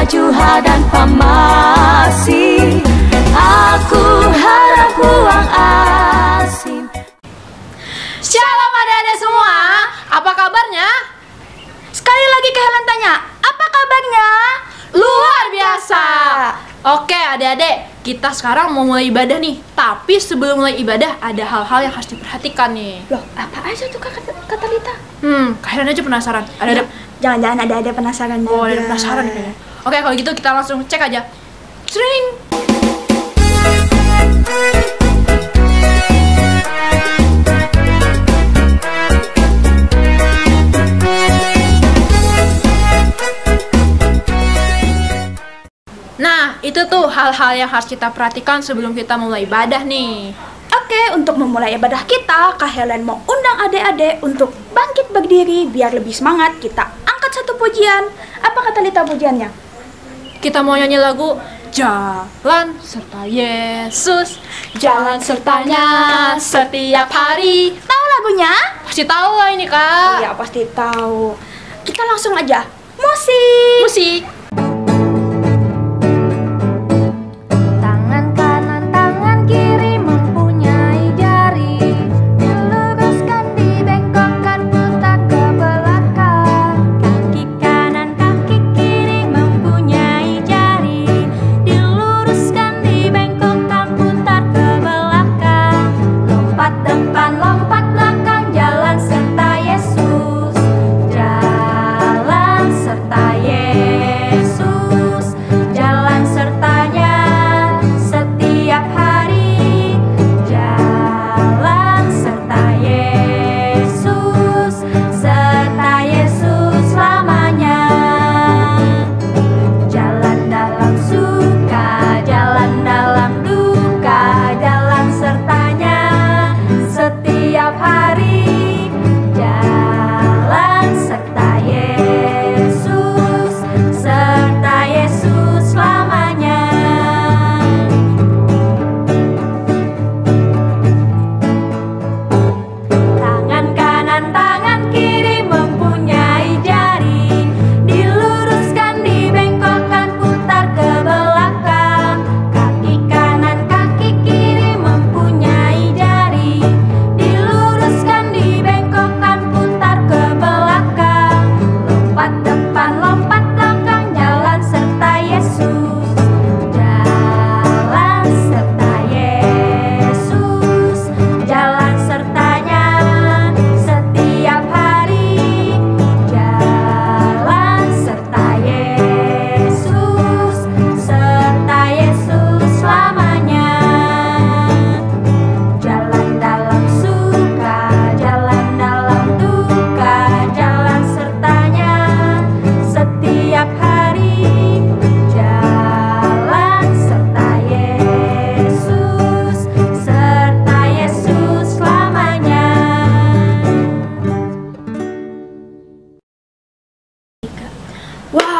juha dan pamasi. Aku harap buang asin. Shalom adik-adik semua, apa kabarnya? Sekali lagi Kak Helen tanya, apa kabarnya? Luar biasa. Oke adik-adik, kita sekarang mau mulai ibadah nih. Tapi sebelum mulai ibadah ada hal-hal yang harus diperhatikan nih. Loh, apa aja tuh kata Lita? Kak Helen aja penasaran. Ada. Jangan-jangan ada penasaran. Oh, ada penasaran kayaknya. Oke, kalau gitu kita langsung cek aja. Sering. Nah, itu tuh hal-hal yang harus kita perhatikan sebelum kita mulai ibadah nih. Oke, untuk memulai ibadah kita, Kak Helen mau undang adik-adik untuk bangkit berdiri biar lebih semangat. Kita angkat satu pujian. Apa kata Lita pujiannya? Kita mau nyanyi lagu Jalan serta Yesus, jalan sertanya setiap hari. Tahu lagunya? Pasti tahu lah ini, Kak. Iya, pasti tahu. Kita langsung aja. Musik. Musik.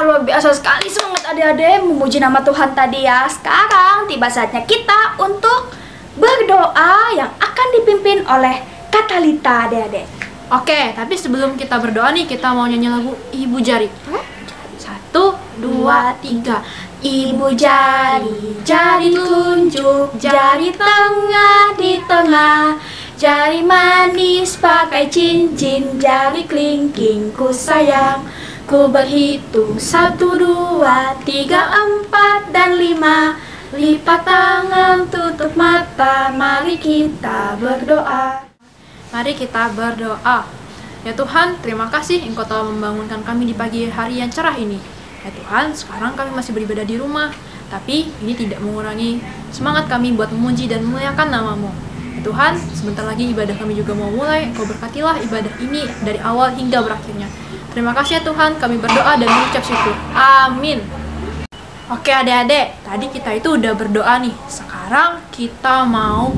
Luar biasa sekali semangat adik-adik memuji nama Tuhan tadi ya. Sekarang tiba saatnya kita untuk berdoa yang akan dipimpin oleh Kak Lita adik-adik. Oke, tapi sebelum kita berdoa nih, kita mau nyanyi lagu Ibu Jari. 1, 2, 3. Ibu jari, jari tunjuk, jari tengah di tengah, jari manis pakai cincin, jari kelingking ku sayang. Ku berhitung 1, 2, 3, 4, dan 5. Lipat tangan, tutup mata, mari kita berdoa. Mari kita berdoa. Ya Tuhan, terima kasih Engkau telah membangunkan kami di pagi hari yang cerah ini. Ya Tuhan, sekarang kami masih beribadah di rumah, tapi ini tidak mengurangi semangat kami buat memuji dan memuliakan nama-Mu. Ya Tuhan, sebentar lagi ibadah kami juga mau mulai. Engkau berkatilah ibadah ini dari awal hingga berakhirnya. Terima kasih ya Tuhan, kami berdoa dan mengucap syukur. Amin. Oke adik-adik, tadi kita itu udah berdoa nih. Sekarang kita mau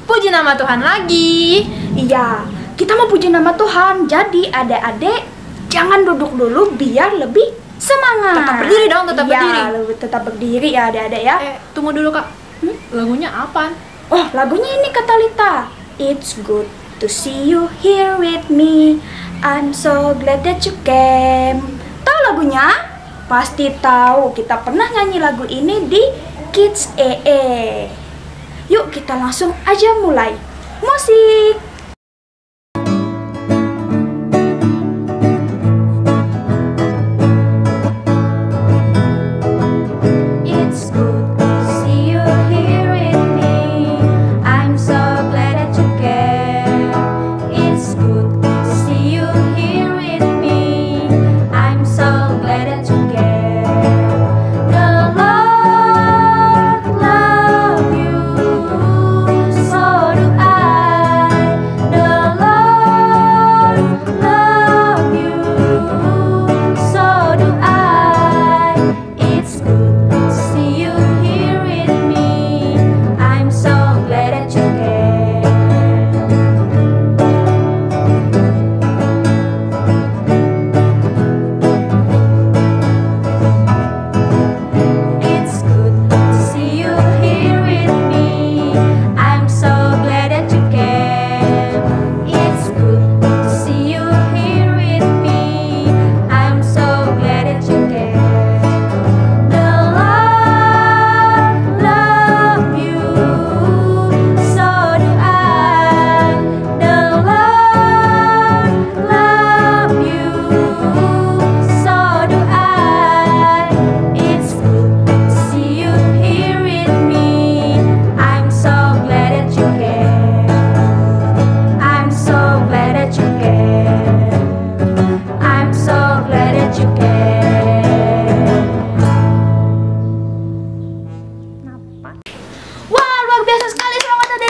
puji nama Tuhan lagi. Iya, kita mau puji nama Tuhan. Jadi adik-adik jangan duduk dulu biar lebih semangat. Tetap berdiri dong, tetap berdiri. Iya, tetap berdiri ya adik-adik ya. Tunggu dulu Kak. Lagunya apa? Oh, lagunya ini kata Lita. It's good to see you here with me. I'm so glad that you came. Tahu lagunya? pasti tahu kita pernah nyanyi lagu ini di Kids EE. Yuk kita langsung aja mulai. Musik.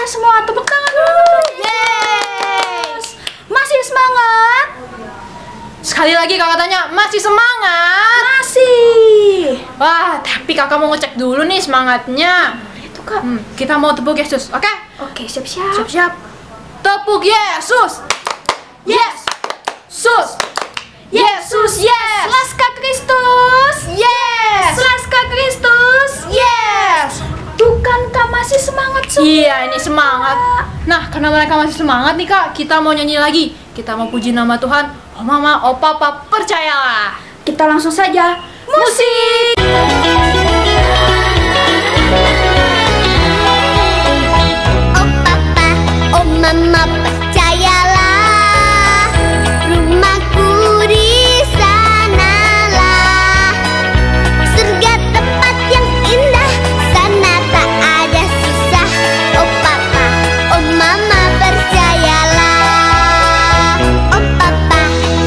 Semua tepuk tangan dulu. Yes. Masih semangat? Sekali lagi kakak tanya, masih semangat? Masih. Wah, tapi kakak mau ngecek dulu nih semangatnya. Itu kak. Kita mau tepuk Yesus, oke? Oke, siap-siap. Siap-siap. Tepuk Yesus. Yes. Sus. Yesus, yes. Laska Kristus. Yes. Laska Kristus. Yes. Tuh kan kak masih semangat semua. Iya, ini semangat. Nah, karena mereka masih semangat nih kak, kita mau nyanyi lagi. Kita mau puji nama Tuhan. Oh mama, oh papa, percayalah. Kita langsung saja. Musik. Oh papa, oh mama, percayalah, rumahku di sanalah surga, tempat yang indah, sana tak ada susah. Oh papa, oh mama, percayalah. Oh papa,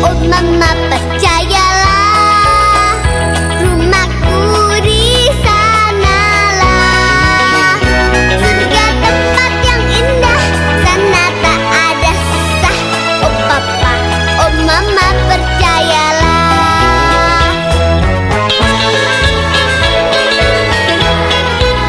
oh mama, percayalah, rumahku di sanalah surga, tempat yang indah, sana tak ada susah. Oh papa, oh mama, percayalah. Oh papa, oh mama, percayalah,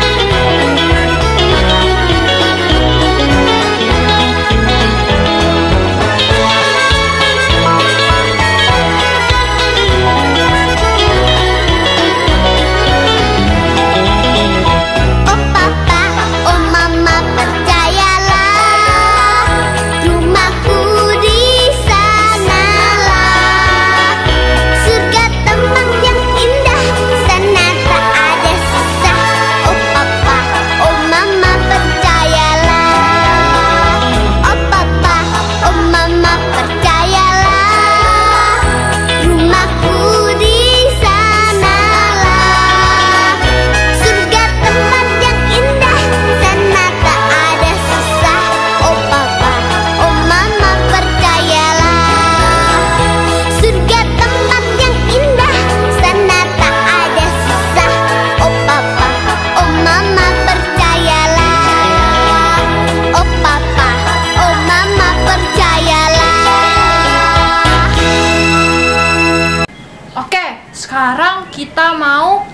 rumahku di sanalah surga, tempat yang indah, sana tak ada susah. Oh papa, oh mama, percayalah. Oh papa, oh mama, percayalah, rumahku di sanalah surga, tempat yang indah, sana tak ada susah. Oh papa, oh mama, percayalah, surga, tempat yang indah, sana tak ada susah. Oh papa, oh mama, percayalah. Oh papa, oh mama, percayalah. Oke, sekarang kita mau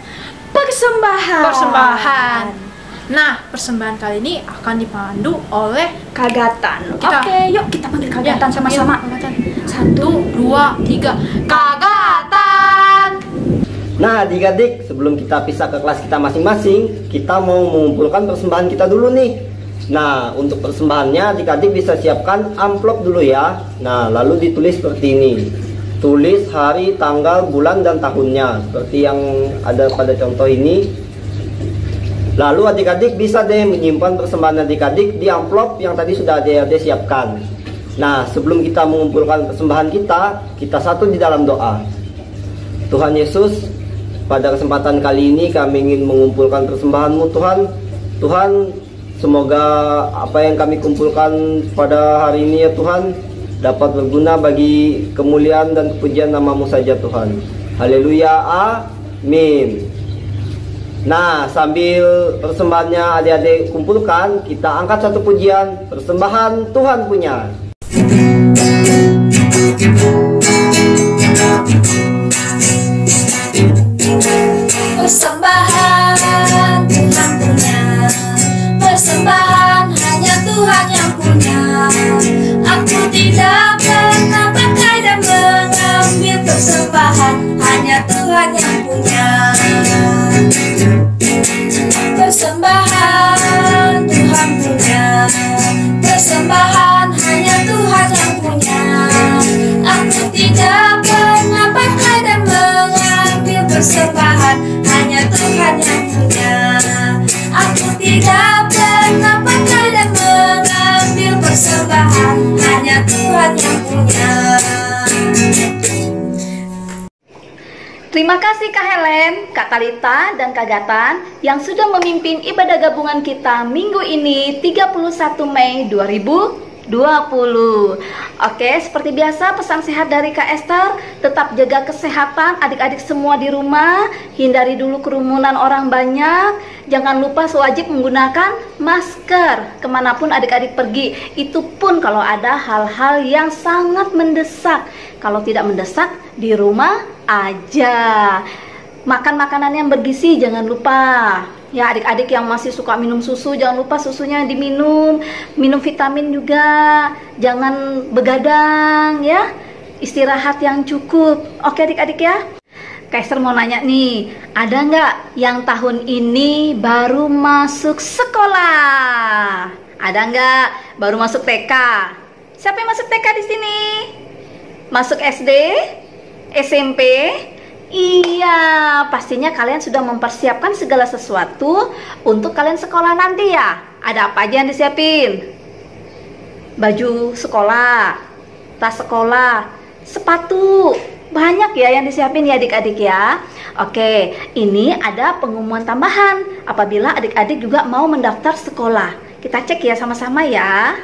Persembahan. Nah, persembahan kali ini akan dipandu oleh Kagatan. Kita. Oke, yuk kita panggil Kagatan sama-sama. Kagatan. 1, 2, 3. Kagatan. Nah adik-adik, sebelum kita pisah ke kelas kita masing-masing, kita mau mengumpulkan persembahan kita dulu nih. Nah, untuk persembahannya adik-adik bisa siapkan amplop dulu ya. Nah, lalu ditulis seperti ini. tulis hari, tanggal, bulan, dan tahunnya seperti yang ada pada contoh ini. Lalu adik-adik bisa deh menyimpan persembahan adik-adik di amplop yang tadi sudah adik-adik siapkan. Nah, sebelum kita mengumpulkan persembahan kita satu di dalam doa. Tuhan Yesus, pada kesempatan kali ini kami ingin mengumpulkan persembahan-Mu Tuhan. Tuhan, semoga apa yang kami kumpulkan pada hari ini ya Tuhan dapat berguna bagi kemuliaan dan kepujian nama-Mu saja Tuhan. Haleluya, amin. Nah, sambil persembahannya adik-adik kumpulkan, kita angkat satu pujian, persembahan Tuhan punya. Persembahan Tuhan punya, persembahan hanya Tuhan yang punya. Aku tidak pernah pakai dan mengambil persembahan, hanya Tuhan yang punya. Persembahan Tuhan punya, persembahan hanya Tuhan yang punya. Aku tidak pernah pakai dan mengambil persembahan, hanya Tuhan yang punya. Aku tidak pernah pakai dan mengambil persembahan, hanya Tuhan yang punya. Terima kasih Kak Helen, Kak Talita, dan Kak Gatan yang sudah memimpin ibadah gabungan kita minggu ini 31 Mei 2020. Oke, seperti biasa pesan sehat dari Kak Esther, tetap jaga kesehatan adik-adik semua di rumah, hindari dulu kerumunan orang banyak, jangan lupa wajib menggunakan masker kemanapun adik-adik pergi, itu pun kalau ada hal-hal yang sangat mendesak. Kalau tidak mendesak, di rumah aja. Makan makanan yang bergizi jangan lupa. Ya, adik-adik yang masih suka minum susu, jangan lupa susunya diminum. Minum vitamin juga, jangan begadang ya. Istirahat yang cukup. Oke adik-adik ya. Kak Esther mau nanya nih, ada nggak yang tahun ini baru masuk sekolah? Ada nggak baru masuk TK? Siapa yang masuk TK di sini? Masuk SD? SMP? Iya, pastinya kalian sudah mempersiapkan segala sesuatu untuk kalian sekolah nanti ya. Ada apa aja yang disiapin? Baju sekolah, tas sekolah, sepatu. Banyak ya yang disiapin ya adik-adik ya. Oke, ini ada pengumuman tambahan apabila adik-adik juga mau mendaftar sekolah. Kita cek ya sama-sama ya.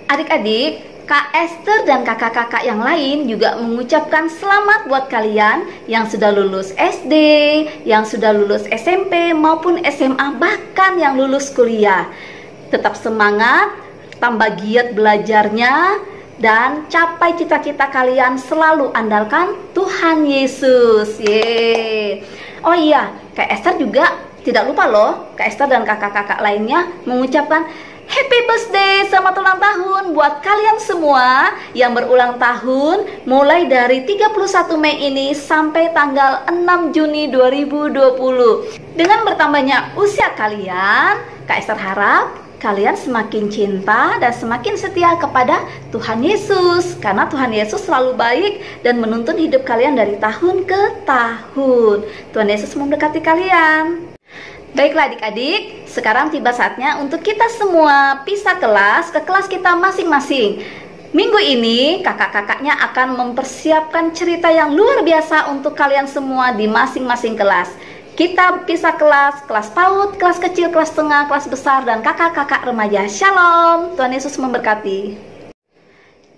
Adik-adik, Kak Esther dan kakak-kakak yang lain juga mengucapkan selamat buat kalian yang sudah lulus SD, yang sudah lulus SMP maupun SMA, bahkan yang lulus kuliah. Tetap semangat, tambah giat belajarnya, dan capai cita-cita kalian, selalu andalkan Tuhan Yesus. Yeay. Oh iya, Kak Esther juga tidak lupa loh, Kak Esther dan kakak-kakak lainnya mengucapkan Happy birthday, selamat ulang tahun buat kalian semua yang berulang tahun mulai dari 31 Mei ini sampai tanggal 6 Juni 2020. Dengan bertambahnya usia kalian, Kak Esther harap kalian semakin cinta dan semakin setia kepada Tuhan Yesus, karena Tuhan Yesus selalu baik dan menuntun hidup kalian dari tahun ke tahun. Tuhan Yesus memberkati kalian. Baiklah adik-adik, sekarang tiba saatnya untuk kita semua pisah kelas ke kelas kita masing-masing. Minggu ini kakak-kakaknya akan mempersiapkan cerita yang luar biasa untuk kalian semua di masing-masing kelas. Kita pisah kelas, kelas PAUD, kelas kecil, kelas tengah, kelas besar, dan kakak-kakak remaja. Shalom, Tuhan Yesus memberkati.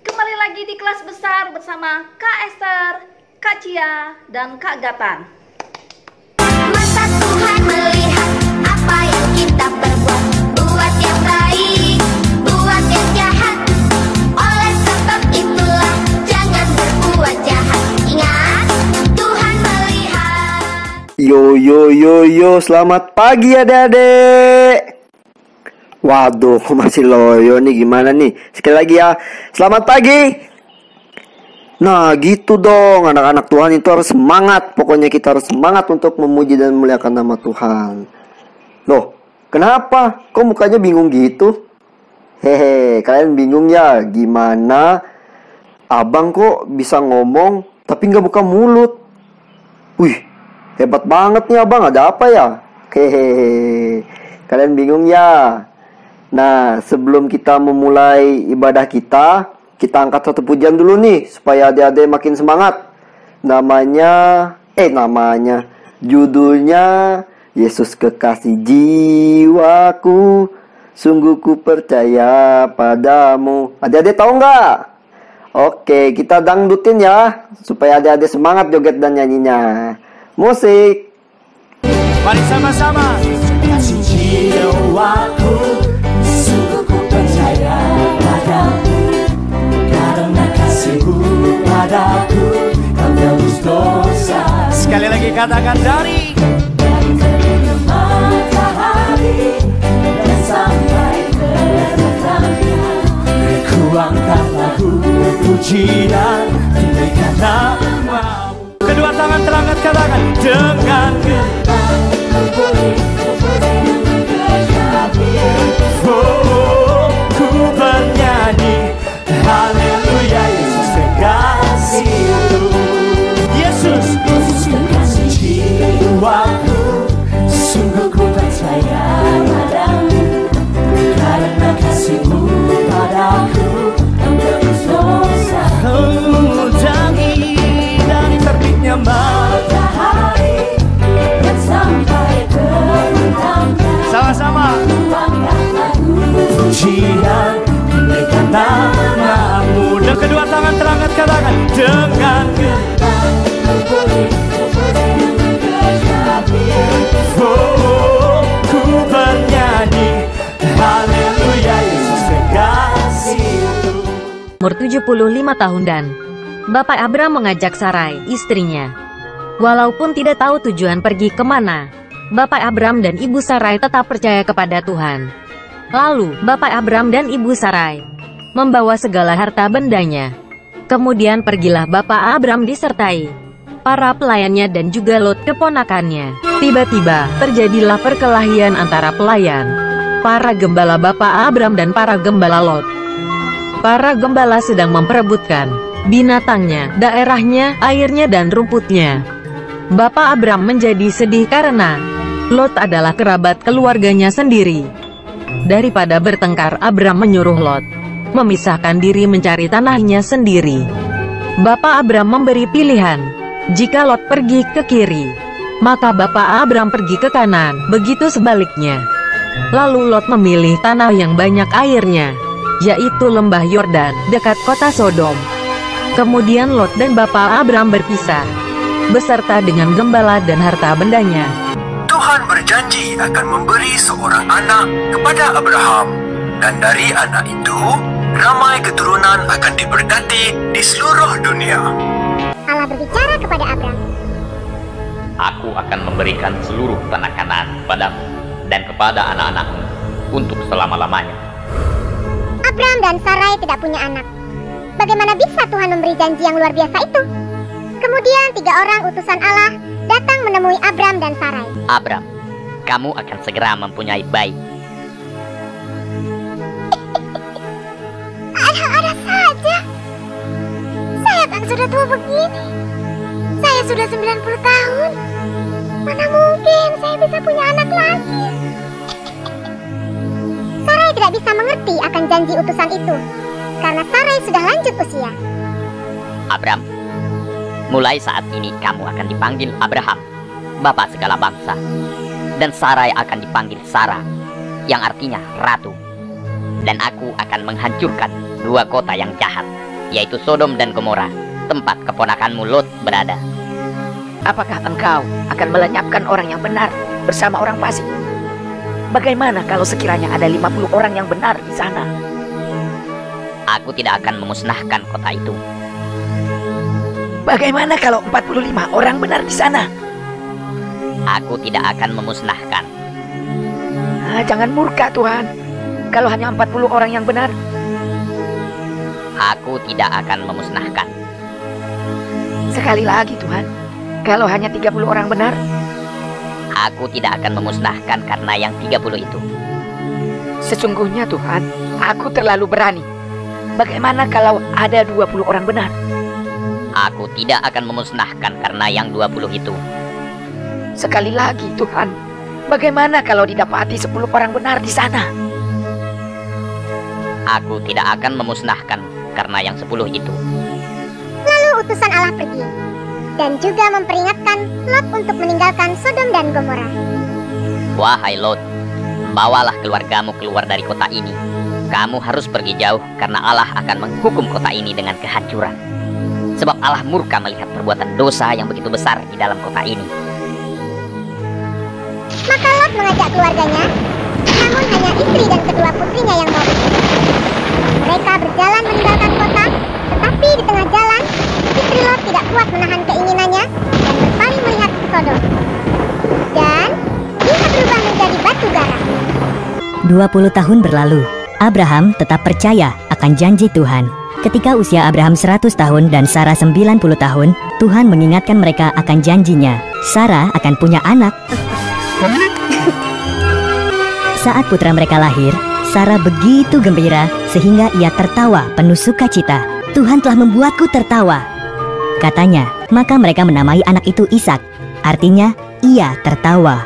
Kembali lagi di kelas besar bersama Kak Esther, Kak Cia, dan Kak Gatan. Mata Tuhan melihat apa yang kita perbuat, buat yang baik, buat yang jahat. Oleh sebab itulah jangan berbuat jahat. Ingat, Tuhan melihat. Yo, selamat pagi adik-adik. Waduh, masih loyo nih, gimana nih? Sekali lagi ya, selamat pagi. Nah gitu dong, anak-anak Tuhan itu harus semangat. Pokoknya kita harus semangat untuk memuji dan memuliakan nama Tuhan. Loh, kenapa? Kok mukanya bingung gitu? Hehe, kalian bingung ya? Gimana abang kok bisa ngomong tapi nggak buka mulut? Wih, hebat banget nih abang, ada apa ya? Hehehe, kalian bingung ya? Nah, sebelum kita memulai ibadah kita angkat satu pujian dulu nih, supaya adik-adik makin semangat. Judulnya Yesus kekasih jiwaku, sungguh ku percaya padamu. Adik-adik tahu nggak? Oke, kita dangdutin ya, supaya adik-adik semangat joget dan nyanyinya. Musik. Mari sama-sama. Kasih jiwaku, sungguh ku percaya padamu. Karena kasihmu padaku, kau tebus dosa. Sekali lagi katakan dari terbitnya matahari dan sampai terbenamnya. Ku angkat lagu pujian, tinggikan namamu. Kedua tangan terangkat katakan dengan getar boleh ku bernyanyi haleluya, Yesus kekasihku. Yesus kekasih jiwaku, sungguh ku percaya padamu. Karena kasihmu padaku, kau tebus dosa. Dari terbitnya matahari dan sampai terbenamnya. Sama-sama. Pujian diberikan namamu. Dan kedua tangan terangkat katakan dengan getar ku bernyanyi haleluya, Yesus kekasihku. Umur 75 tahun dan Bapak Abram mengajak Sarai, istrinya. Walaupun tidak tahu tujuan pergi kemana, Bapak Abram dan Ibu Sarai tetap percaya kepada Tuhan. Lalu, Bapak Abram dan Ibu Sarai membawa segala harta bendanya. Kemudian pergilah Bapak Abram disertai para pelayannya dan juga Lot keponakannya. Tiba-tiba, terjadilah perkelahian antara pelayan, para gembala Bapak Abram dan para gembala Lot. Para gembala sedang memperebutkan binatangnya, daerahnya, airnya dan rumputnya. Bapak Abram menjadi sedih karena Lot adalah kerabat keluarganya sendiri. Daripada bertengkar, Abram menyuruh Lot memisahkan diri mencari tanahnya sendiri. Bapak Abram memberi pilihan. Jika Lot pergi ke kiri, maka Bapak Abram pergi ke kanan, begitu sebaliknya. Lalu Lot memilih tanah yang banyak airnya, yaitu lembah Yordan, dekat kota Sodom. Kemudian Lot dan Bapak Abram berpisah, beserta dengan gembala dan harta bendanya. Tuhan berjanji akan memberi seorang anak kepada Abraham, dan dari anak itu, ramai keturunan akan diberkati di seluruh dunia. Allah berbicara kepada Abram. Aku akan memberikan seluruh tanah Kanaan kepadamu dan kepada anak-anakmu untuk selama-lamanya. Abram dan Sarai tidak punya anak. Bagaimana bisa Tuhan memberi janji yang luar biasa itu? Kemudian 3 orang utusan Allah datang menemui Abram dan Sarai. Abram, kamu akan segera mempunyai bayi. Ada saja. Saya kan sudah tua begini. Saya sudah 90 tahun. Mana mungkin saya bisa punya anak lagi? Sarai tidak bisa mengerti akan janji utusan itu, karena Sarai sudah lanjut usia. Abram, mulai saat ini kamu akan dipanggil Abraham, Bapa segala bangsa. Dan Sarai akan dipanggil Sarah, yang artinya ratu. Dan aku akan menghancurkan 2 kota yang jahat, yaitu Sodom dan Gomora, tempat keponakanmu Lot berada. Apakah engkau akan melenyapkan orang yang benar bersama orang fasik? Bagaimana kalau sekiranya ada 50 orang yang benar di sana? Aku tidak akan memusnahkan kota itu. Bagaimana kalau 45 orang benar di sana? Aku tidak akan memusnahkan. Jangan murka Tuhan. Kalau hanya 40 orang yang benar. Aku tidak akan memusnahkan. Sekali lagi Tuhan. Kalau hanya 30 orang benar. Aku tidak akan memusnahkan karena yang 30 itu. Sesungguhnya Tuhan, aku terlalu berani. Bagaimana kalau ada 20 orang benar? Aku tidak akan memusnahkan karena yang 20 itu. Sekali lagi Tuhan, bagaimana kalau didapati 10 orang benar di sana? Aku tidak akan memusnahkan karena yang 10 itu. Lalu utusan Allah pergi dan juga memperingatkan Lot untuk meninggalkan Sodom dan Gomora. Wahai Lot, bawalah keluargamu keluar dari kota ini. Kamu harus pergi jauh karena Allah akan menghukum kota ini dengan kehancuran. Sebab Allah murka melihat perbuatan dosa yang begitu besar di dalam kota ini. Maka Lot mengajak keluarganya, namun hanya istri dan kedua putrinya yang mau ikut. Mereka berjalan meninggalkan kota, tetapi di tengah jalan, istri Lot tidak kuat menahan keinginannya dan berpaling melihat ke Sodom. Dan dia berubah menjadi batu bara. 20 tahun berlalu, Abraham tetap percaya akan janji Tuhan. Ketika usia Abraham 100 tahun dan Sarah 90 tahun, Tuhan mengingatkan mereka akan janjinya. Sarah akan punya anak. Saat putra mereka lahir, Sarah begitu gembira sehingga ia tertawa penuh sukacita. Tuhan telah membuatku tertawa, katanya. Maka mereka menamai anak itu Ishak, artinya ia tertawa.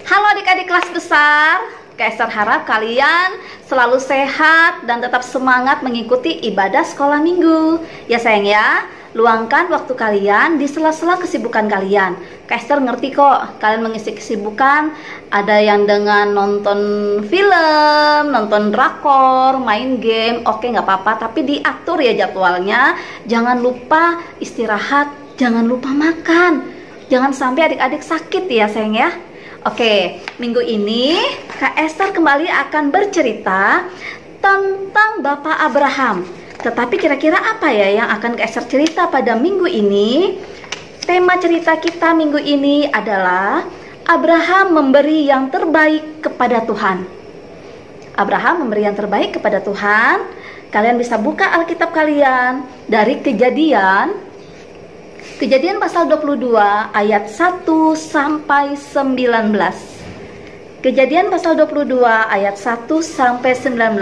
Halo adik-adik kelas besar, Kak harap kalian selalu sehat dan tetap semangat mengikuti ibadah sekolah minggu. Ya sayang ya, luangkan waktu kalian di sela-sela kesibukan kalian. Kak ngerti kok, kalian mengisi kesibukan, ada yang dengan nonton film, nonton drakor, main game, oke nggak apa-apa, tapi diatur ya jadwalnya. Jangan lupa istirahat, jangan lupa makan. Jangan sampai adik-adik sakit ya sayang ya. Oke, minggu ini Kak Esther kembali akan bercerita tentang Bapak Abraham. Tetapi kira-kira apa ya yang akan Kak Esther cerita pada minggu ini? Tema cerita kita minggu ini adalah Abraham memberi yang terbaik kepada Tuhan. Abraham memberi yang terbaik kepada Tuhan. Kalian bisa buka Alkitab kalian dari Kejadian pasal 22 ayat 1 sampai 19. Kejadian pasal 22 ayat 1 sampai 19.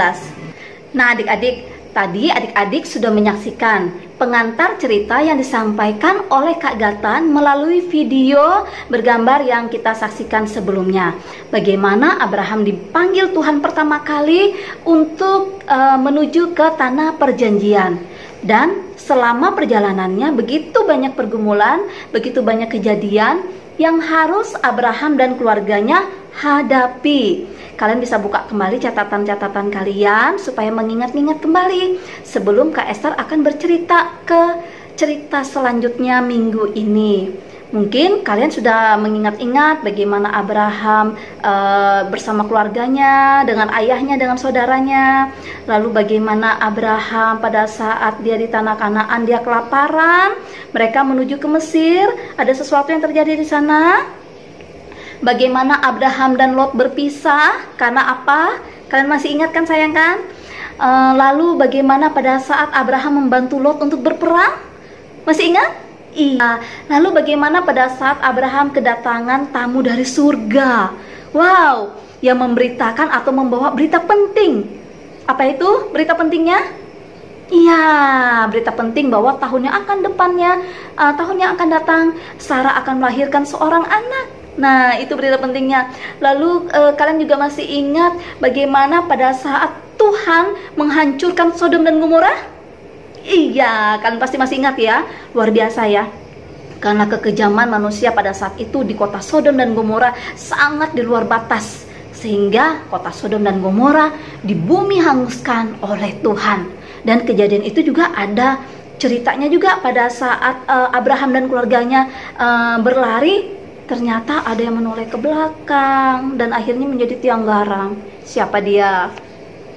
Nah adik-adik, tadi adik-adik sudah menyaksikan pengantar cerita yang disampaikan oleh Kak Gatan melalui video bergambar yang kita saksikan sebelumnya. Bagaimana Abraham dipanggil Tuhan pertama kali untuk menuju ke tanah perjanjian. Dan selama perjalanannya begitu banyak pergumulan, begitu banyak kejadian yang harus Abraham dan keluarganya hadapi. Kalian bisa buka kembali catatan-catatan kalian supaya mengingat-ingat kembali sebelum Kak Esther akan bercerita ke cerita selanjutnya minggu ini. Mungkin kalian sudah mengingat-ingat bagaimana Abraham bersama keluarganya, dengan ayahnya, dengan saudaranya. Lalu bagaimana Abraham pada saat dia di tanah Kanaan, dia kelaparan. Mereka menuju ke Mesir, ada sesuatu yang terjadi di sana. Bagaimana Abraham dan Lot berpisah, karena apa? Kalian masih ingat kan sayang kan? Lalu bagaimana pada saat Abraham membantu Lot untuk berperang? Masih ingat? Iya. Lalu bagaimana pada saat Abraham kedatangan tamu dari surga? Wow, yang memberitakan atau membawa berita penting. Apa itu berita pentingnya? Iya, berita penting bahwa tahun yang akan datang, Sarah akan melahirkan seorang anak. Nah, itu berita pentingnya. Lalu kalian juga masih ingat bagaimana pada saat Tuhan menghancurkan Sodom dan Gomora? Iya, kalian pasti masih ingat ya. Luar biasa ya. Karena kekejaman manusia pada saat itu di kota Sodom dan Gomora sangat di luar batas, sehingga kota Sodom dan Gomora di bumi hanguskan oleh Tuhan. Dan kejadian itu juga ada ceritanya juga pada saat Abraham dan keluarganya berlari. Ternyata ada yang menoleh ke belakang dan akhirnya menjadi tiang garam. Siapa dia?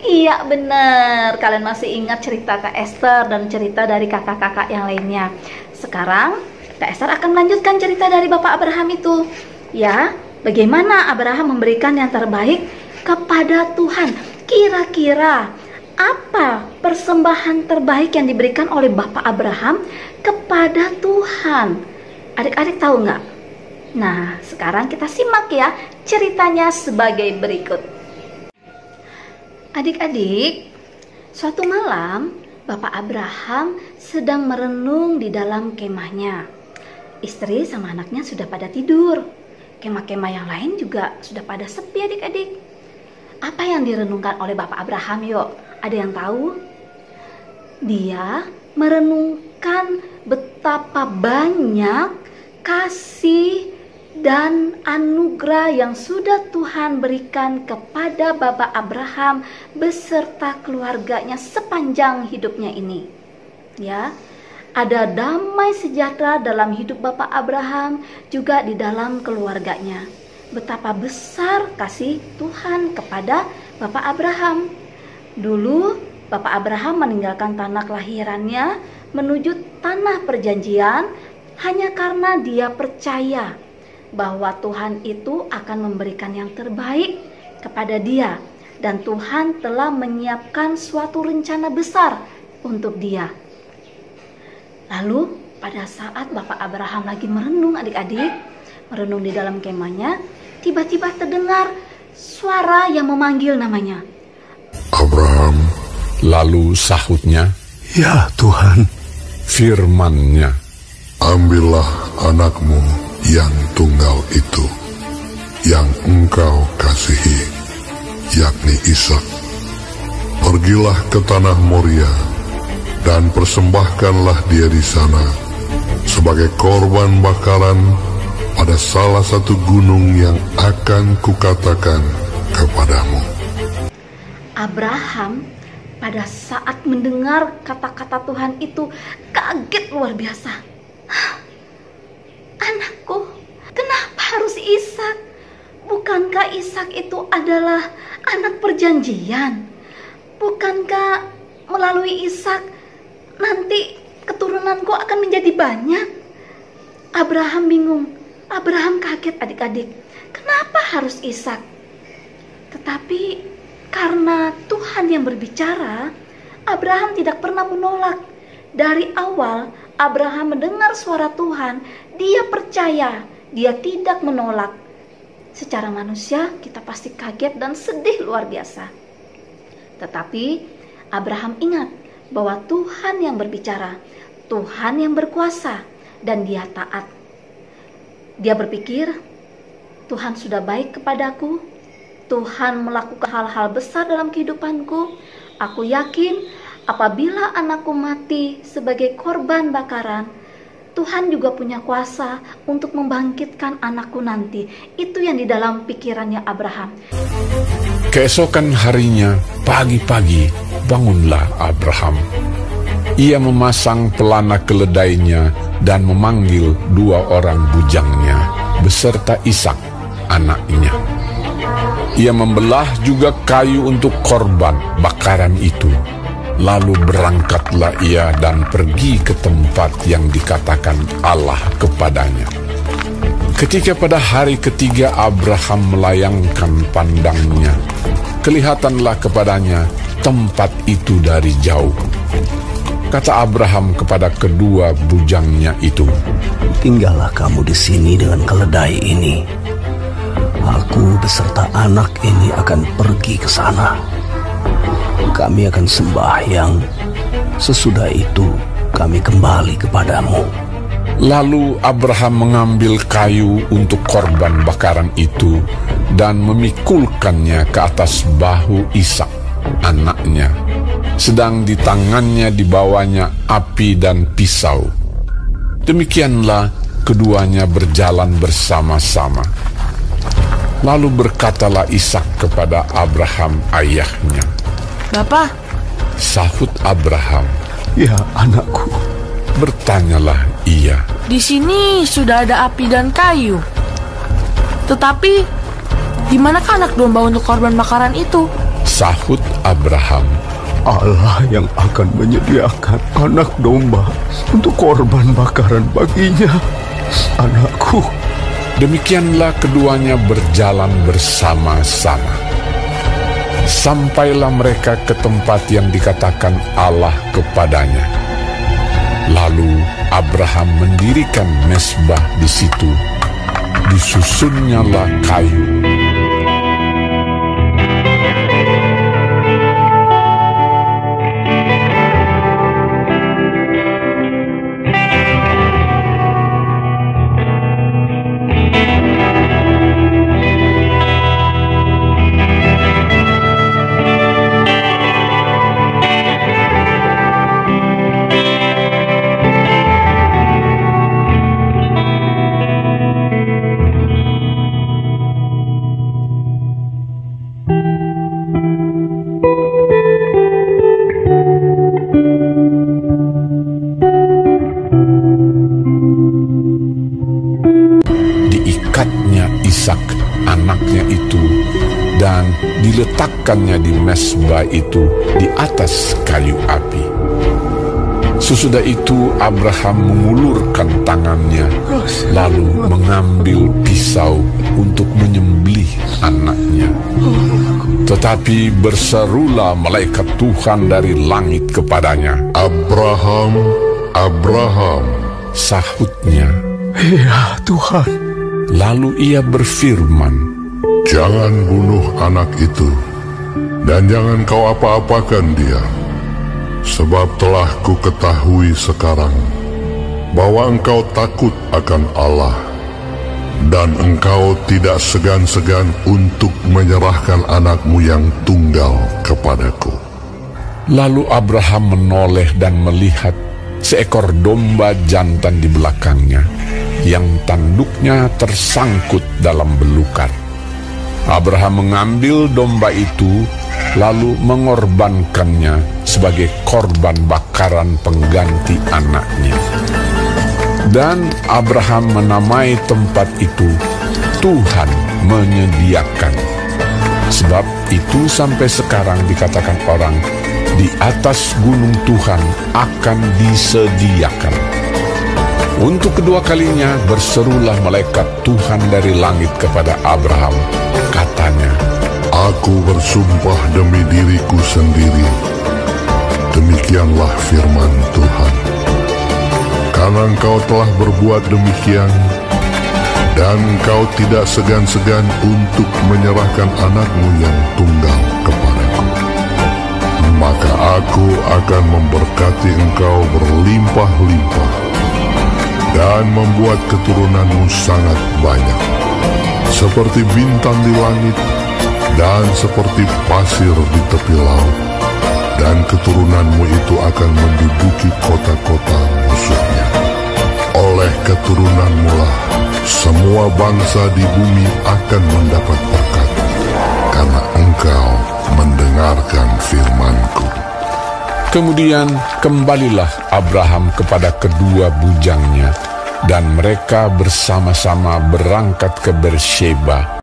Iya benar, kalian masih ingat cerita Kak Esther dan cerita dari kakak-kakak yang lainnya. Sekarang Kak Esther akan melanjutkan cerita dari Bapak Abraham itu. Ya, bagaimana Abraham memberikan yang terbaik kepada Tuhan. Kira-kira apa persembahan terbaik yang diberikan oleh Bapak Abraham kepada Tuhan? Adik-adik tahu nggak? Nah, sekarang kita simak ya ceritanya sebagai berikut. Adik-adik, suatu malam Bapak Abraham sedang merenung di dalam kemahnya. Istri sama anaknya sudah pada tidur. Kemah-kemah yang lain juga sudah pada sepi adik-adik. Apa yang direnungkan oleh Bapak Abraham yuk? Ada yang tahu? Dia merenungkan betapa banyak kasih dan anugerah yang sudah Tuhan berikan kepada Bapak Abraham beserta keluarganya sepanjang hidupnya ini. Ya, ada damai sejahtera dalam hidup Bapak Abraham juga di dalam keluarganya. Betapa besar kasih Tuhan kepada Bapak Abraham. Dulu Bapak Abraham meninggalkan tanah kelahirannya menuju tanah perjanjian hanya karena dia percaya bahwa Tuhan itu akan memberikan yang terbaik kepada dia, dan Tuhan telah menyiapkan suatu rencana besar untuk dia. Lalu pada saat Bapak Abraham lagi merenung adik-adik, merenung di dalam kemahnya, tiba-tiba terdengar suara yang memanggil namanya. Abraham. Lalu sahutnya, "Ya Tuhan." Firman-Nya, "Ambillah anakmu yang tunggal itu, yang engkau kasihi, yakni Ishak. Pergilah ke tanah Moria dan persembahkanlah dia di sana sebagai korban bakaran pada salah satu gunung yang akan kukatakan kepadamu." Abraham pada saat mendengar kata-kata Tuhan itu kaget luar biasa. Anakku, kenapa harus Ishak? Bukankah Ishak itu adalah anak perjanjian? Bukankah melalui Ishak nanti keturunanku akan menjadi banyak? Abraham bingung. Abraham kaget adik-adik. Kenapa harus Ishak? Tetapi karena Tuhan yang berbicara, Abraham tidak pernah menolak. Dari awal Abraham mendengar suara Tuhan, dia percaya, dia tidak menolak. Secara manusia kita pasti kaget dan sedih luar biasa. Tetapi Abraham ingat bahwa Tuhan yang berbicara, Tuhan yang berkuasa, dan dia taat. Dia berpikir, Tuhan sudah baik kepadaku, Tuhan melakukan hal-hal besar dalam kehidupanku. Aku yakin apabila anakku mati sebagai korban bakaran, Tuhan juga punya kuasa untuk membangkitkan anakku nanti. Itu yang di dalam pikirannya Abraham. Keesokan harinya, pagi-pagi, bangunlah Abraham. Ia memasang pelana keledainya dan memanggil 2 orang bujangnya beserta Ishak, anaknya. Ia membelah juga kayu untuk korban bakaran itu. Lalu berangkatlah ia dan pergi ke tempat yang dikatakan Allah kepadanya. Ketika pada hari ketiga Abraham melayangkan pandangnya, kelihatanlah kepadanya tempat itu dari jauh. Kata Abraham kepada kedua bujangnya itu, "Tinggallah kamu di sini dengan keledai ini. Aku beserta anak ini akan pergi ke sana. Kami akan sembahyang. Sesudah itu kami kembali kepadamu." Lalu Abraham mengambil kayu untuk korban bakaran itu dan memikulkannya ke atas bahu Ishak, anaknya. Sedang di tangannya dibawanya api dan pisau. Demikianlah keduanya berjalan bersama-sama. Lalu berkatalah Ishak kepada Abraham ayahnya, "Bapa." Sahut Abraham, "Ya anakku." Bertanyalah ia, "Di sini sudah ada api dan kayu. Tetapi di manakah anak domba untuk korban bakaran itu?" Sahut Abraham, "Allah yang akan menyediakan anak domba untuk korban bakaran baginya, anakku." Demikianlah keduanya berjalan bersama-sama. Sampailah mereka ke tempat yang dikatakan Allah kepadanya. Lalu Abraham mendirikan mezbah di situ. Disusunnyalah kayu. Ishak anaknya itu dan diletakkannya di mezbah itu di atas kayu api. Sesudah itu Abraham mengulurkan tangannya lalu mengambil pisau untuk menyembelih anaknya. Tetapi berserulah malaikat Tuhan dari langit kepadanya, "Abraham, Abraham." Sahutnya, "Ya Tuhan." Lalu ia berfirman, "Jangan bunuh anak itu, dan jangan kau apa-apakan dia, sebab telah ku ketahui sekarang bahwa engkau takut akan Allah, dan engkau tidak segan-segan untuk menyerahkan anakmu yang tunggal kepadaku." Lalu Abraham menoleh dan melihat seekor domba jantan di belakangnya, yang tanduknya tersangkut dalam belukar. Abraham mengambil domba itu, lalu mengorbankannya sebagai korban bakaran pengganti anaknya. Dan Abraham menamai tempat itu Tuhan menyediakan. Sebab itu sampai sekarang dikatakan orang, di atas gunung Tuhan akan disediakan. Untuk kedua kalinya berserulah malaikat Tuhan dari langit kepada Abraham. Katanya, "Aku bersumpah demi diriku sendiri, demikianlah firman Tuhan. Karena engkau telah berbuat demikian, dan engkau tidak segan-segan untuk menyerahkan anakmu yang tunggal kepadaku, maka aku akan memberkati engkau berlimpah-limpah, dan membuat keturunanmu sangat banyak, seperti bintang di langit, dan seperti pasir di tepi laut. Dan keturunanmu itu akan menduduki kota-kota musuhnya. Oleh keturunanmu lah semua bangsa di bumi akan mendapat berkat, karena engkau mendengarkan firman-Ku." Kemudian kembalilah Abraham kepada kedua bujangnya, dan mereka bersama-sama berangkat ke Beersheba.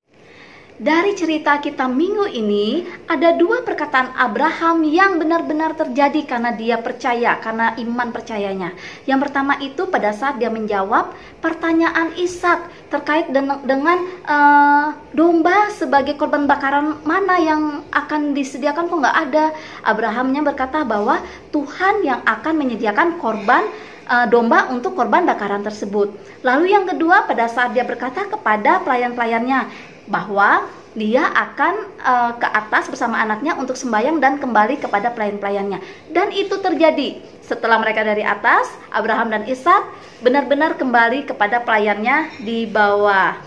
dari cerita kita minggu ini, ada dua perkataan Abraham yang benar-benar terjadi karena dia percaya, karena iman percayanya. Yang pertama itu pada saat dia menjawab pertanyaan Ishak terkait dengan domba sebagai korban bakaran mana yang akan disediakan, kok nggak ada. Abrahamnya berkata bahwa Tuhan yang akan menyediakan korban domba untuk korban bakaran tersebut. Lalu yang kedua, pada saat dia berkata kepada pelayan-pelayannya bahwa dia akan ke atas bersama anaknya untuk sembahyang dan kembali kepada pelayan-pelayannya. Dan itu terjadi. Setelah mereka dari atas, Abraham dan Ishak benar-benar kembali kepada pelayannya di bawah.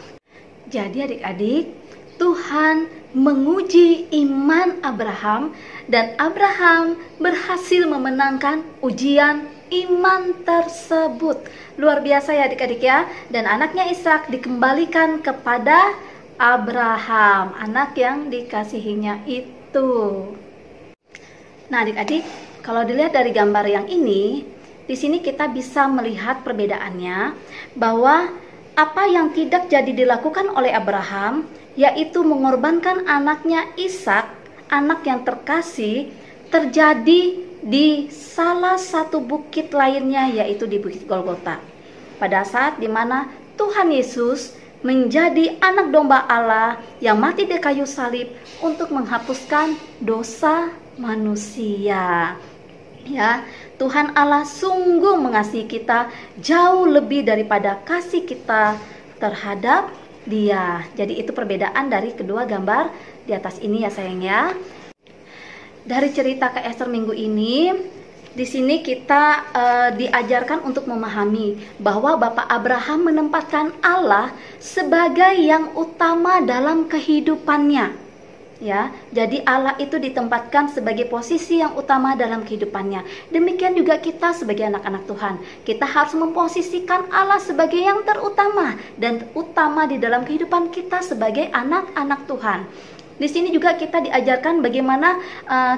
Jadi adik-adik, Tuhan menguji iman Abraham dan Abraham berhasil memenangkan ujian iman tersebut. Luar biasa ya adik-adik ya. Dan anaknya Ishak dikembalikan kepada Abraham, anak yang dikasihinya itu. Nah adik-adik, kalau dilihat dari gambar yang ini, di sini kita bisa melihat perbedaannya bahwa apa yang tidak jadi dilakukan oleh Abraham, yaitu mengorbankan anaknya Ishak, anak yang terkasih, terjadi di salah satu bukit lainnya, yaitu di Bukit Golgota. Pada saat dimana Tuhan Yesus menjadi anak domba Allah yang mati di kayu salib untuk menghapuskan dosa manusia. Ya, Tuhan Allah sungguh mengasihi kita jauh lebih daripada kasih kita terhadap Dia. Jadi itu perbedaan dari kedua gambar di atas ini ya sayang ya. Dari cerita Kak Esther minggu ini, di sini kita diajarkan untuk memahami bahwa Bapak Abraham menempatkan Allah sebagai yang utama dalam kehidupannya. Ya, jadi Allah itu ditempatkan sebagai posisi yang utama dalam kehidupannya. Demikian juga kita sebagai anak-anak Tuhan. Kita harus memposisikan Allah sebagai yang terutama dan utama di dalam kehidupan kita sebagai anak-anak Tuhan. Di sini juga kita diajarkan bagaimana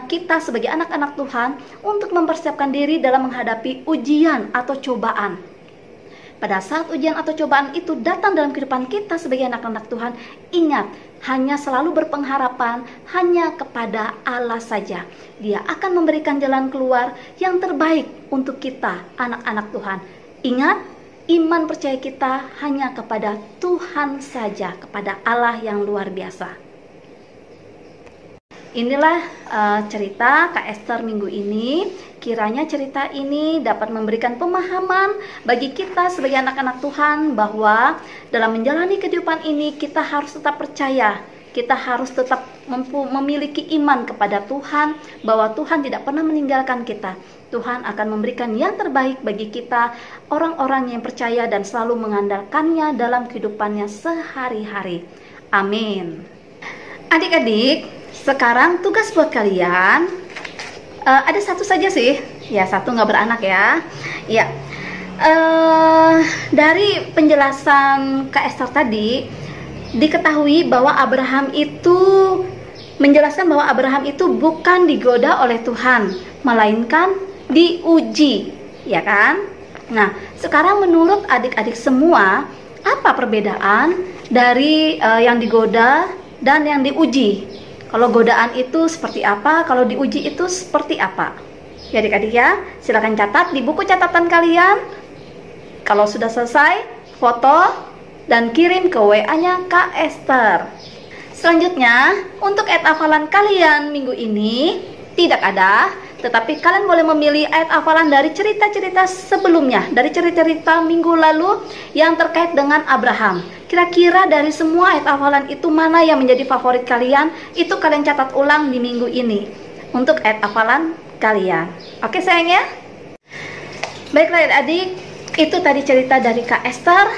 kita sebagai anak-anak Tuhan untuk mempersiapkan diri dalam menghadapi ujian atau cobaan. Pada saat ujian atau cobaan itu datang dalam kehidupan kita sebagai anak-anak Tuhan, ingat, hanya selalu berpengharapan hanya kepada Allah saja. Dia akan memberikan jalan keluar yang terbaik untuk kita, anak-anak Tuhan. Ingat, iman percaya kita hanya kepada Tuhan saja, kepada Allah yang luar biasa. Inilah cerita Kak Esther minggu ini. Kiranya cerita ini dapat memberikan pemahaman bagi kita sebagai anak-anak Tuhan bahwa dalam menjalani kehidupan ini kita harus tetap percaya. Kita harus tetap memiliki iman kepada Tuhan, bahwa Tuhan tidak pernah meninggalkan kita. Tuhan akan memberikan yang terbaik bagi kita, orang-orang yang percaya dan selalu mengandalkannya dalam kehidupannya sehari-hari. Amin. Adik-adik, sekarang tugas buat kalian ada satu saja sih, ya satu nggak beranak ya. Ya, dari penjelasan Kak Esther tadi diketahui bahwa Abraham itu menjelaskan bahwa Abraham itu bukan digoda oleh Tuhan, melainkan diuji, ya kan? Nah, sekarang menurut adik-adik semua, apa perbedaan dari yang digoda dan yang diuji? Kalau godaan itu seperti apa, kalau diuji itu seperti apa? Ya adik-adik ya, silakan catat di buku catatan kalian. Kalau sudah selesai, foto dan kirim ke WA-nya Kak Esther. Selanjutnya, untuk ayat hafalan kalian minggu ini tidak ada, tetapi kalian boleh memilih ayat hafalan dari cerita-cerita sebelumnya, dari cerita-cerita minggu lalu yang terkait dengan Abraham. Kira-kira dari semua ayat hafalan itu mana yang menjadi favorit kalian? Itu kalian catat ulang di minggu ini untuk ayat hafalan kalian. Oke sayang ya? Baiklah adik-adik, itu tadi cerita dari Kak Esther,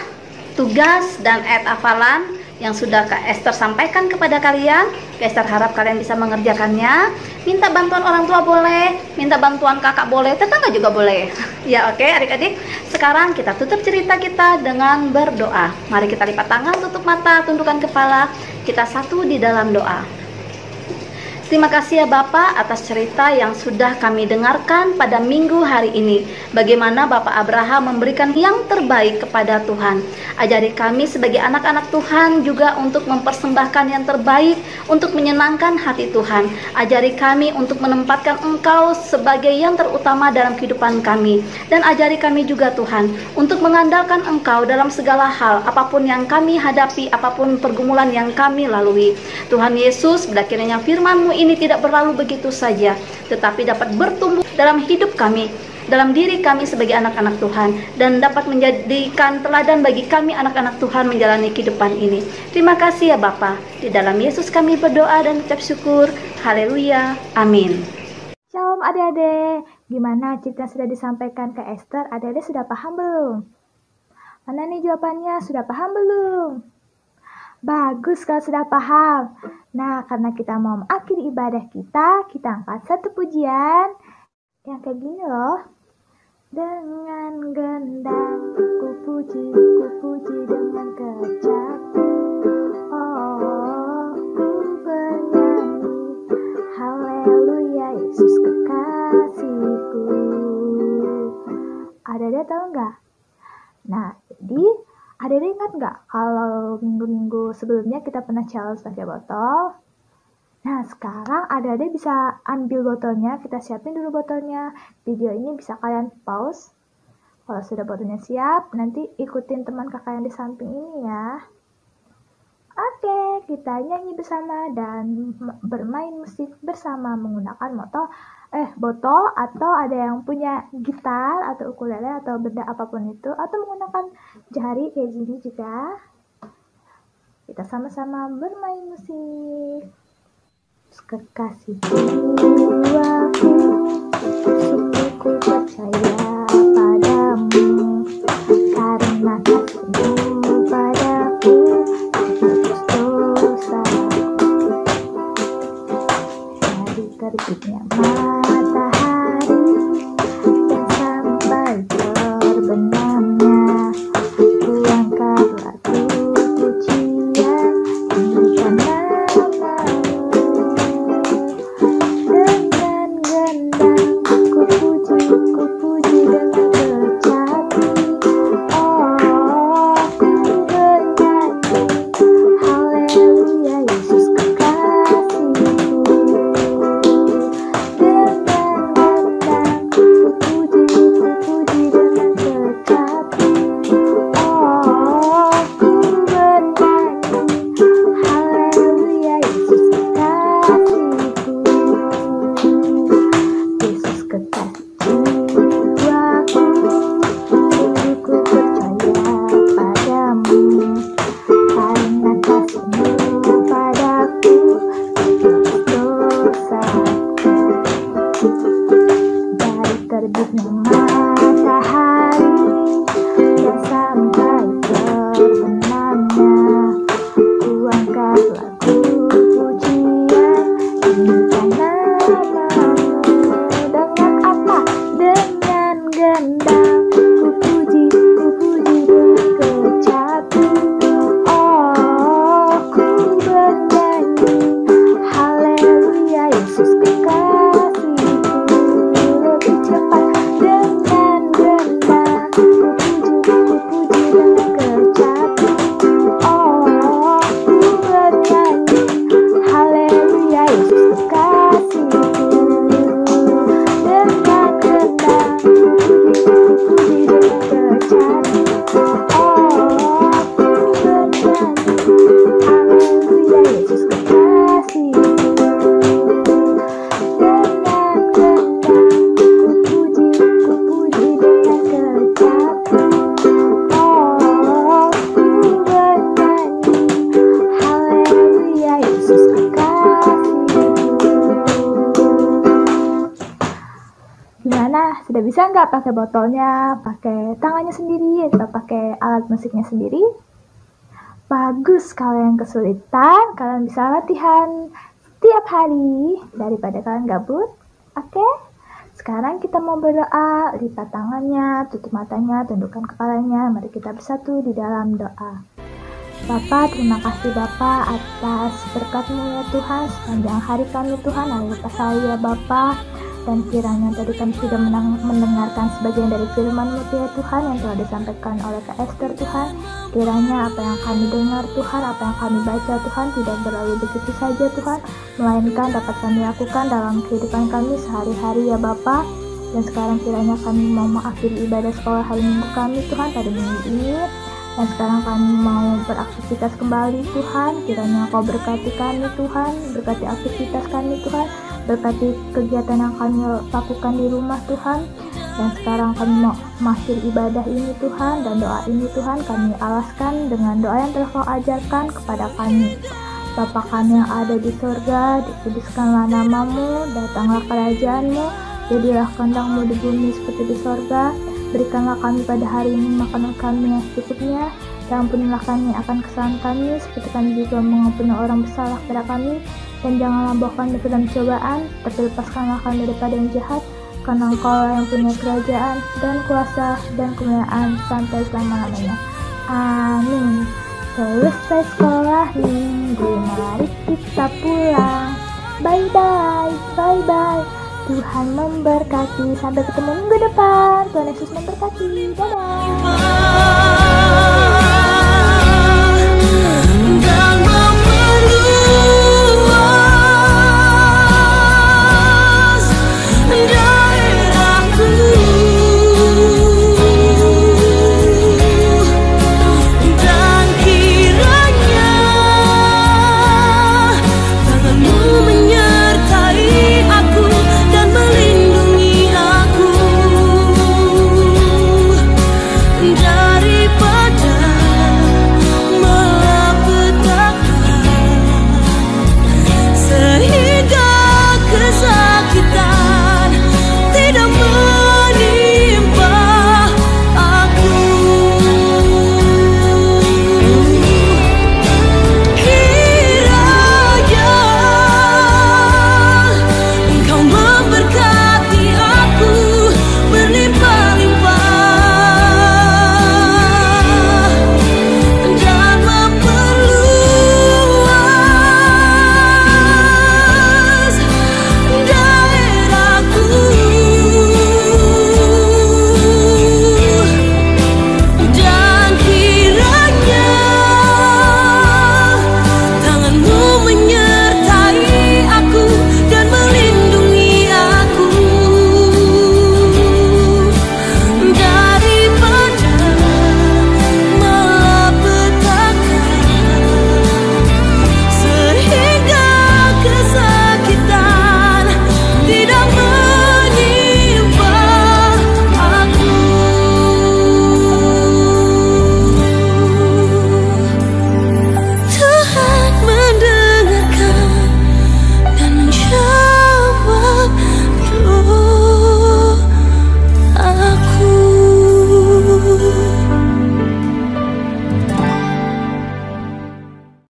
tugas dan ayat hafalan yang sudah Kak Esther sampaikan kepada kalian. Kak Esther harap kalian bisa mengerjakannya. Minta bantuan orang tua boleh, minta bantuan kakak boleh, tetangga juga boleh. Ya oke adik-adik, sekarang kita tutup cerita kita dengan berdoa. Mari kita lipat tangan, tutup mata, tundukkan kepala, kita satu di dalam doa. Terima kasih ya Bapak atas cerita yang sudah kami dengarkan pada minggu hari ini. Bagaimana Bapak Abraham memberikan yang terbaik kepada Tuhan. Ajari kami sebagai anak-anak Tuhan juga untuk mempersembahkan yang terbaik untuk menyenangkan hati Tuhan. Ajari kami untuk menempatkan Engkau sebagai yang terutama dalam kehidupan kami. Dan ajari kami juga Tuhan untuk mengandalkan Engkau dalam segala hal, apapun yang kami hadapi, apapun pergumulan yang kami lalui. Tuhan Yesus, bila kiranya firman-Mu ini tidak berlalu begitu saja, tetapi dapat bertumbuh dalam hidup kami, dalam diri kami sebagai anak-anak Tuhan, dan dapat menjadikan teladan bagi kami anak-anak Tuhan menjalani kehidupan ini. Terima kasih ya Bapa. Di dalam Yesus kami berdoa dan ucap syukur. Haleluya. Amin. Shalom adik-adik. Gimana cerita sudah disampaikan ke Esther? Adik-adik sudah paham belum? Mana nih jawabannya? Sudah paham belum? Bagus kalau sudah paham. Nah, karena kita mau mengakhiri ibadah kita angkat satu pujian yang kayak gini loh. Dengan gendang ku puji dengan kecapi. Oh, ku bernyanyi haleluya Yesus kekasihku. Ada tahu nggak? Nah, jadi ada ingat nggak kalau minggu-minggu sebelumnya kita pernah challenge pakai botol? Nah, sekarang ada bisa ambil botolnya, kita siapin dulu botolnya. Video ini bisa kalian pause. Kalau sudah botolnya siap, nanti ikutin teman kakak yang di samping ini ya. Oke, kita nyanyi bersama dan bermain musik bersama menggunakan botol, atau ada yang punya gitar atau ukulele atau benda apapun itu, atau menggunakan jari kayak gini juga. Kita sama-sama bermain musik. Kekasihku aku, sungguh ku percaya padamu, karena kasihmu padaku tebus dosaku. Dari terbitnya matahari dan sampai terbenamnya, ku angkat lagu pujian berikan namamu. Dengan gendang ku puji dengan kecapi. Oh, ku bernyanyi haleluya Yesus kekasihku. Dengan gendang ku puji dengan kecapi. Oh, ku bernyanyi haleluya Yesus kekasihku. Yesus kekasih jiwaku, sungguh ku percaya padamu, karena kasihmu padaku tebus dosaku. Dari terbitnya matahari dan sampai terbenamnya, ku angkat lagu pujian berikan namamu. Dengan apa? Dengan gendang ku puji dengan kecapi. Oh, ku bernyanyi haleluya Yesus kekasihku. Lebih cepat. Dengan gendang ku puji dengan kecapi. Oh, ku bernyanyi haleluya Yesus kekasihku. Dengan gendang ku puji dengan kecapi. Oh, ku bernyanyi haleluya Yesus kekasihku. Dengan gendang ku puji dengan kecapi. Oh, ku bernyanyi haleluya Yesus kekasihku. Gimana? Sudah bisa nggak pakai botolnya, pakai tangannya sendiri, atau pakai alat musiknya sendiri? Bagus. Kalau yang kesulitan, kalian bisa latihan setiap hari daripada kalian gabut. Oke? Sekarang kita mau berdoa. Lipat tangannya, tutup matanya, tundukkan kepalanya. Mari kita bersatu di dalam doa. Bapa, terima kasih Bapa atas berkat-Mu ya Tuhan, sepanjang hari kami Tuhan, hari lepas hari ya Bapa. Dan kiranya tadi kami sudah mendengarkan sebagian dari firman-Mu ya Tuhan yang telah disampaikan oleh Kak Esther Tuhan. Kiranya apa yang kami dengar Tuhan, apa yang kami baca Tuhan tidak berlalu begitu saja Tuhan, melainkan dapat kami lakukan dalam kehidupan kami sehari-hari ya Bapa. Dan sekarang kiranya kami mau mengakhiri ibadah sekolah hari Minggu kami Tuhan pada minggu ini. Dan sekarang kami mau beraktivitas kembali Tuhan. Kiranya Kau berkati kami Tuhan, berkati aktivitas kami Tuhan, berkati kegiatan yang kami lakukan di rumah Tuhan. Dan sekarang kami mau mengakhiri ibadah ini Tuhan, dan doa ini Tuhan kami alaskan dengan doa yang telah Kau ajarkan kepada kami. Bapa kami yang ada di surga, dikuduskanlah nama-Mu, datanglah kerajaan-Mu, jadilah kehendak-Mu di bumi seperti di surga. Berikanlah kami pada hari ini makanan kami yang secukupnya, dan ampunilah kami akan kesalahan kami, seperti kami juga mengampuni orang bersalah kepada kami. Dan janganlah bawa kami ke dalam cobaan, tapi lepaskanlah kami daripada yang jahat, karena Engkau yang punya kerajaan, dan kuasa, dan kemuliaan, sampai selama-lamanya. Amin. Selesai sekolah minggu, mari kita pulang. Bye-bye, bye-bye. Tuhan memberkati. Sampai ketemu minggu depan. Tuhan Yesus memberkati. Dadah.